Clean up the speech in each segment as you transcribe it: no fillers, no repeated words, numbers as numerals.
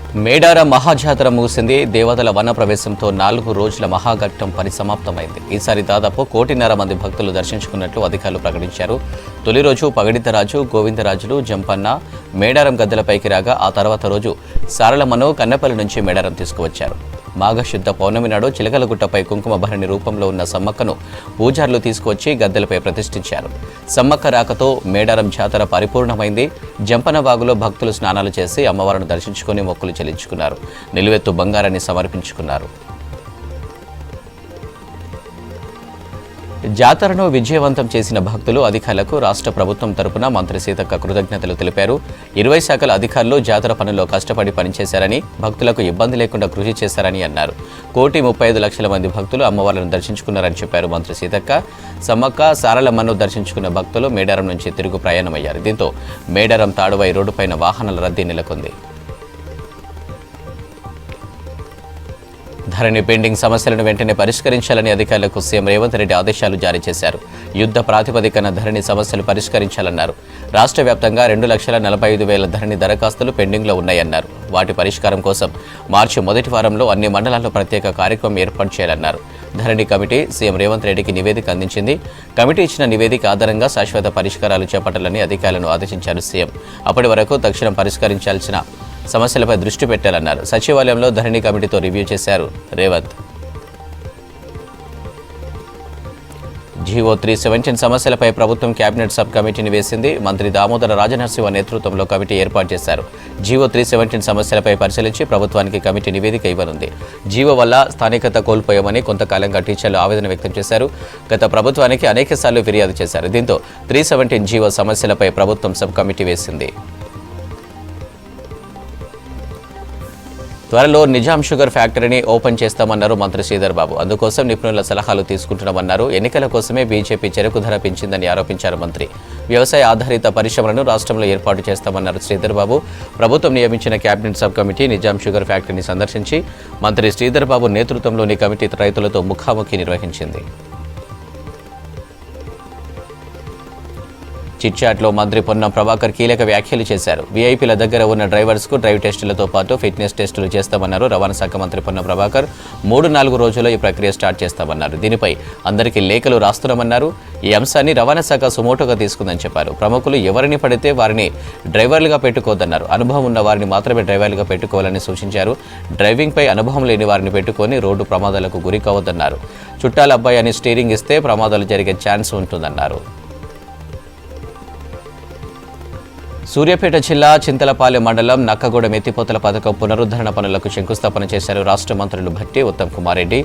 మేడారం మహాజాతర ముగిసింది. దేవతల వన ప్రవేశంతో 4 రోజుల మహాఘట్టం పరిసమాప్తమైంది. ఈసారి దాదాపు 1.5 మంది భక్తులు దర్శించుకున్నట్లు అధికారులు ప్రకటించారు. తొలి రోజు పగడితరాజు, గోవిందరాజులు, జంపన్న మేడారం గద్దెలపైకి రాగా ఆ తర్వాత రోజు సారలమ్మను కన్నపల్లి నుంచి మేడారం తీసుకువచ్చారు. మాఘశుద్ధ పౌర్ణమి నాడు చిలకలగుట్టపై కుంకుమ భరణి రూపంలో ఉన్న సమ్మక్కను పూజారులు తీసుకువచ్చి గద్దెలపై ప్రతిష్ఠించారు. సమ్మక్క రాకతో మేడారం జాతర పరిపూర్ణమైంది. జంపన వాగులో భక్తులు స్నానాలు చేసి అమ్మవారిని దర్శించుకుని మొక్కులు చెల్లించుకున్నారు. నిలువెత్తు బంగారాన్ని సమర్పించుకున్నారు. జాతరను విజయవంతం చేసిన భక్తులు, అధికారులకు రాష్ట్ర ప్రభుత్వం తరపున మంత్రి సీతక్క కృతజ్ఞతలు తెలిపారు. 20 శాఖల అధికారులు జాతర పనుల్లో కష్టపడి పనిచేశారని, భక్తులకు ఇబ్బంది లేకుండా కృషి చేశారని అన్నారు. 1,35,00,000 మంది భక్తులు అమ్మవార్లను దర్శించుకున్నారని చెప్పారు మంత్రి సీతక్క. సమ్మక్క, సారలమ్మను దర్శించుకున్న భక్తులు మేడారం నుంచి తిరుగు ప్రయాణమయ్యారు. దీంతో మేడారం తాడువాయి రోడ్డుపైన వాహనాల రద్దీ నెలకొంది. ధరణి పెండింగ్ సమస్యలను వెంటనే పరిష్కరించాలని అధికారులకు సీఎం రేవంత్ రెడ్డి ఆదేశాలు జారీ చేశారు. యుద్ధ ప్రాతిపదికన ధరణి సమస్యలు పరిష్కరించాలన్నారు. రాష్ట్ర వ్యాప్తంగా 2,45,000 ధరణి దరఖాస్తులు పెండింగ్లో ఉన్నాయన్నారు. వాటి పరిష్కారం కోసం మార్చి మొదటి వారంలో అన్ని మండలాల్లో ప్రత్యేక కార్యక్రమం ఏర్పాటు చేయాలన్నారు. ధరణి కమిటీ సీఎం రేవంత్ రెడ్డికి నివేదిక అందించింది. కమిటీ ఇచ్చిన నివేదిక ఆధారంగా శాశ్వత పరిష్కారాలు చేపట్టాలని అధికారులను ఆదేశించారు సీఎం. అప్పటి వరకు తక్షణం పరిష్కరించాల్సిన సమస్యలపై దృష్టి పెట్టాలన్నారు. సచివాలయంలో ధరణి కమిటీతో రివ్యూ చేశారు రేవంత్. జీవో 317 సమస్యలపై ప్రభుత్వం కేబినెట్ సబ్ కమిటీని వేసింది. మంత్రి దామోదర రాజనరసింహ నేతృత్వంలో కమిటీ ఏర్పాటు చేశారు. జీవో 317 సమస్యలపై పరిశీలించి ప్రభుత్వానికి కమిటీ నివేదిక ఇవ్వనుంది. జీవో వల్ల స్థానికత కోల్పోయామని కొంతకాలంగా టీచర్లు ఆవేదన వ్యక్తం చేశారు. గత ప్రభుత్వానికి అనేకసార్లు ఫిర్యాదు చేశారు. దీంతో 317 జీవో సమస్యలపై ప్రభుత్వం సబ్ కమిటీ వేసింది. త్వరలో నిజాం షుగర్ ఫ్యాక్టరీని ఓపెన్ చేస్తామన్నారు మంత్రి శ్రీధర్ బాబు. అందుకోసం నిపుణుల సలహాలు తీసుకుంటున్నామన్నారు. ఎన్నికల కోసమే బీజేపీ చెరకు ధర పెంచిందని ఆరోపించారు మంత్రి. వ్యవసాయ ఆధారిత పరిశ్రమలను రాష్ట్రంలో ఏర్పాటు చేస్తామన్నారు శ్రీధర్ బాబు. ప్రభుత్వం నియమించిన cabinet sub committee Nizam sugar ఫ్యాక్టరీని సందర్శించి మంత్రి శ్రీధర్ బాబు నేతృత్వంలోని కమిటీ రైతులతో ముఖాముఖి నిర్వహించింది. చిట్చాట్లో మంత్రి పొన్నం ప్రభాకర్ కీలక వ్యాఖ్యలు చేశారు. వీఐపీల దగ్గర ఉన్న డ్రైవర్స్కు డ్రైవ్ టెస్టులతో పాటు ఫిట్నెస్ టెస్టులు చేస్తామన్నారు. రవాణా శాఖ మంత్రి పొన్నం ప్రభాకర్ 3-4 రోజుల్లో ఈ ప్రక్రియ స్టార్ట్ చేస్తామన్నారు. దీనిపై అందరికీ లేఖలు రాస్తున్నామన్నారు. ఈ అంశాన్ని రవాణా శాఖ సుమోటోగా తీసుకుందని చెప్పారు. ప్రముఖులు ఎవరిని పడితే వారిని డ్రైవర్లుగా పెట్టుకోవద్దన్నారు. అనుభవం ఉన్న వారిని మాత్రమే డ్రైవర్లుగా పెట్టుకోవాలని సూచించారు. డ్రైవింగ్పై అనుభవం లేని వారిని పెట్టుకొని రోడ్డు ప్రమాదాలకు గురి కావద్దన్నారు. చుట్టాల అబ్బాయి అని స్టీరింగ్ ఇస్తే ప్రమాదాలు జరిగే ఛాన్స్ ఉంటుందన్నారు. సూర్యాపేట జిల్లా చింతలపాలెం మండలం నక్కగూడెం ఎత్తిపోతల పథకం పునరుద్ధరణ పనులకు శంకుస్థాపన చేశారు రాష్ట్ర మంత్రులు భట్టి, ఉత్తమ్ కుమార్ రెడ్డి.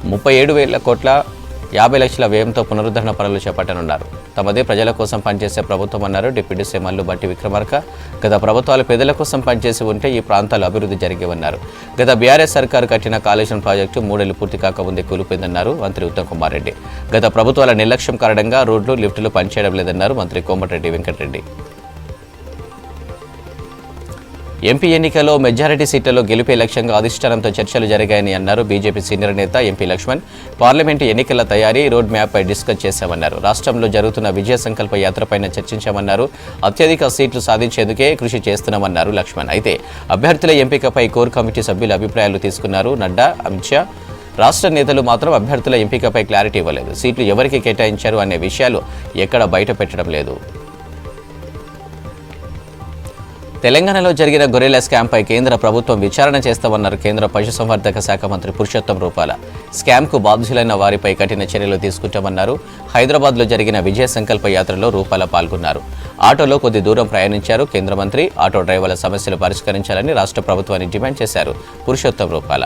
37,000 కోట్ల 50 లక్షల వ్యయంతో పునరుద్ధరణ పనులు చేపట్టనున్నారు. తమదే ప్రజల కోసం పనిచేసే ప్రభుత్వం అన్నారు డిప్యూటీ సీఎం మల్లు భట్టి విక్రమార్క. గత ప్రభుత్వాలు పేదల కోసం పనిచేసి ఉంటే ఈ ప్రాంతాలు అభివృద్ధి జరిగేవన్నారు. గత బీఆర్ఎస్ సర్కారు కట్టిన కాళేశ్వరం ప్రాజెక్టు 3 ఏళ్లు పూర్తి కాకముందే కూలిపోయిందన్నారు మంత్రి ఉత్తమ్ కుమార్ రెడ్డి. గత ప్రభుత్వాల నిర్లక్ష్యం కారణంగా రోడ్లు, లిఫ్టులు పనిచేయడం లేదన్నారు మంత్రి కోమటిరెడ్డి వెంకటరెడ్డి. ఎంపీ ఎన్నికల్లో మెజారిటీ సీట్లలో గెలిపే లక్ష్యంగా అధిష్టానంతో చర్చలు జరిగాయని అన్నారు బీజేపీ సీనియర్ నేత ఎంపీ లక్ష్మణ్. పార్లమెంటు ఎన్నికల తయారీ, రోడ్ మ్యాప్పై డిస్కస్ చేశామన్నారు. రాష్ట్రంలో జరుగుతున్న విజయ సంకల్ప యాత్రపైన చర్చించామన్నారు. అత్యధిక సీట్లు సాధించేందుకే కృషి చేస్తున్నామన్నారు లక్ష్మణ్. అయితే అభ్యర్థుల ఎంపికపై కోర్ కమిటీ సభ్యుల అభిప్రాయాలు తీసుకున్నారు నడ్డా, అమిత్ షా. రాష్ట్ర నేతలు మాత్రం అభ్యర్థుల ఎంపికపై క్లారిటీ ఇవ్వలేదు. సీట్లు ఎవరికి కేటాయించారు అనే విషయాలు ఎక్కడ బయట పెట్టడం లేదు. తెలంగాణలో జరిగిన గొరిల్లా స్కామ్పై కేంద్ర ప్రభుత్వం విచారణ చేస్తామన్నారు కేంద్ర పశుసంవర్ధక శాఖ మంత్రి పురుషోత్తం రూపాల. స్కామ్కు బాధ్యులైన వారిపై కఠిన చర్యలు తీసుకుంటామన్నారు. హైదరాబాద్లో జరిగిన విజయ సంకల్ప యాత్రలో రూపాల పాల్గొన్నారు. ఆటోలో కొద్ది దూరం ప్రయాణించారు కేంద్ర మంత్రి. ఆటో డ్రైవర్ల సమస్యలు పరిష్కరించాలని రాష్ట్ర ప్రభుత్వాన్ని డిమాండ్ చేశారు పురుషోత్తం రూపాల.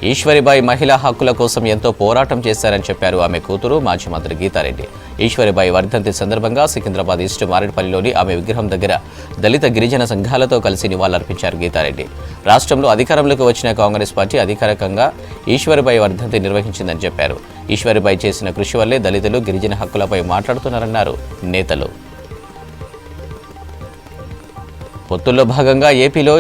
ఈశ్వరిబాయి మహిళా హక్కుల కోసం ఎంతో పోరాటం చేశారని చెప్పారు ఆమె కూతురు మాజీ మంత్రి గీతారెడ్డి. ఈశ్వరిబాయి వర్ధంతి సందర్భంగా సికింద్రాబాద్ ఈస్ట్ మారేడుపల్లిలోని ఆమె విగ్రహం దగ్గర దళిత గిరిజన సంఘాలతో కలిసి నివాళులర్పించారు గీతారెడ్డి. రాష్ట్రంలో అధికారంలోకి వచ్చిన కాంగ్రెస్ పార్టీ అధికారికంగా ఈశ్వరిబాయి వర్ధంతి నిర్వహించిందని చెప్పారు. ఈశ్వరిబాయి చేసిన కృషి వల్లే దళితులు, గిరిజన హక్కులపై మాట్లాడుతున్నారన్నారు నేతలు. పొత్తుల్లో భాగంగా ఏపీలో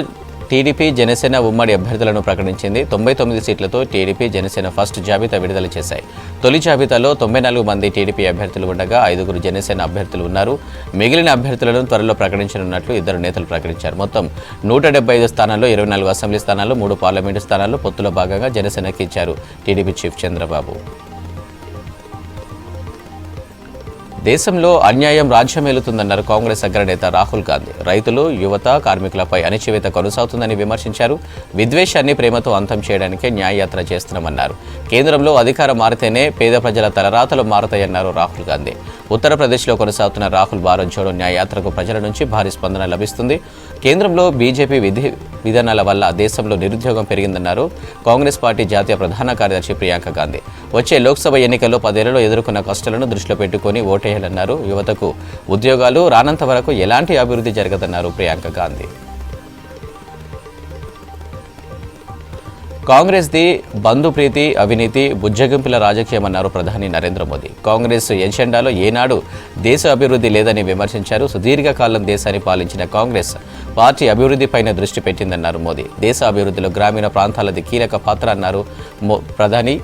టీడీపీ జనసేన ఉమ్మడి అభ్యర్థులను ప్రకటించింది. 99 సీట్లతో టీడీపీ జనసేన ఫస్ట్ జాబితా విడుదల చేశాయి. తొలి జాబితాలో 94 మంది టీడీపీ అభ్యర్థులు ఉండగా 5 జనసేన అభ్యర్థులు ఉన్నారు. మిగిలిన అభ్యర్థులను త్వరలో ప్రకటించనున్నట్లు ఇద్దరు నేతలు ప్రకటించారు. మొత్తం 175 స్థానాల్లో 24 అసెంబ్లీ స్థానాలు, 3 పార్లమెంటు స్థానాల్లో పొత్తులో భాగంగా జనసేనకి ఇచ్చారు టీడీపీ చీఫ్ చంద్రబాబు. దేశంలో అన్యాయం రాజ్యమేలుతుందన్నారు కాంగ్రెస్ అగ్రనేత రాహుల్ గాంధీ. రైతులు, యువత, కార్మికులపై అణచివేత కొనసాగుతుందని విమర్శించారు. విద్వేషాన్ని ప్రేమతో అంతం చేయడానికే న్యాయయాత్ర చేస్తున్నామన్నారు. కేంద్రంలో అధికారం మారితేనే పేద ప్రజల తలరాతలు మారతాయన్నారు రాహుల్ గాంధీ. ఉత్తరప్రదేశ్లో కొనసాగుతున్న రాహుల్ భారత్ జోడో న్యాయయాత్రకు ప్రజల నుంచి భారీ స్పందన లభిస్తుంది. కేంద్రంలో బీజేపీ విధానాల వల్ల దేశంలో నిరుద్యోగం పెరిగిందన్నారు కాంగ్రెస్ పార్టీ జాతీయ ప్రధాన కార్యదర్శి ప్రియాంక గాంధీ. వచ్చే లోక్సభ ఎన్నికల్లో 10 ఏళ్లలో ఎదుర్కొన్న కష్టాలను దృష్టిలో పెట్టుకుని ఓటేయాలన్నారు. యువతకు ఉద్యోగాలు రానంత వరకు ఎలాంటి అభివృద్ధి జరగదన్నారు ప్రియాంక గాంధీ. కాంగ్రెస్ది బంధుప్రీతి, అవినీతి, బుజ్జగింపుల రాజకీయమన్నారు ప్రధాని నరేంద్ర మోదీ. కాంగ్రెస్ ఎజెండాలో ఏనాడు దేశ అభివృద్ధి లేదని విమర్శించారు. సుదీర్ఘకాలం దేశాన్ని పాలించిన కాంగ్రెస్ పార్టీ అభివృద్ధిపైన దృష్టి పెట్టిందన్నారు మోదీ. దేశ అభివృద్ధిలో గ్రామీణ ప్రాంతాలది కీలక పాత్ర అన్నారు ప్రధాని.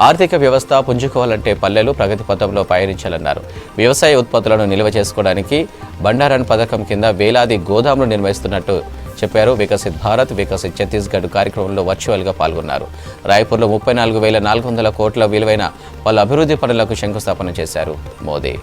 ఆర్థిక వ్యవస్థ పుంజుకోవాలంటే పల్లెలు ప్రగతి పథంలో పయనించాలన్నారు. వ్యవసాయ ఉత్పత్తులను నిల్వ చేసుకోవడానికి బండారన్ పథకం కింద వేలాది గోదాములు నిర్వహిస్తున్నట్టు చెప్పారు. వికసిత్ భారత్, వికసిత్ ఛత్తీస్గఢ్ కార్యక్రమంలో వర్చువల్గా పాల్గొన్నారు. రాయ్పూర్లో 34,400 కోట్ల విలువైన పలు అభివృద్ధి పనులకు శంకుస్థాపన చేశారు మోదీ.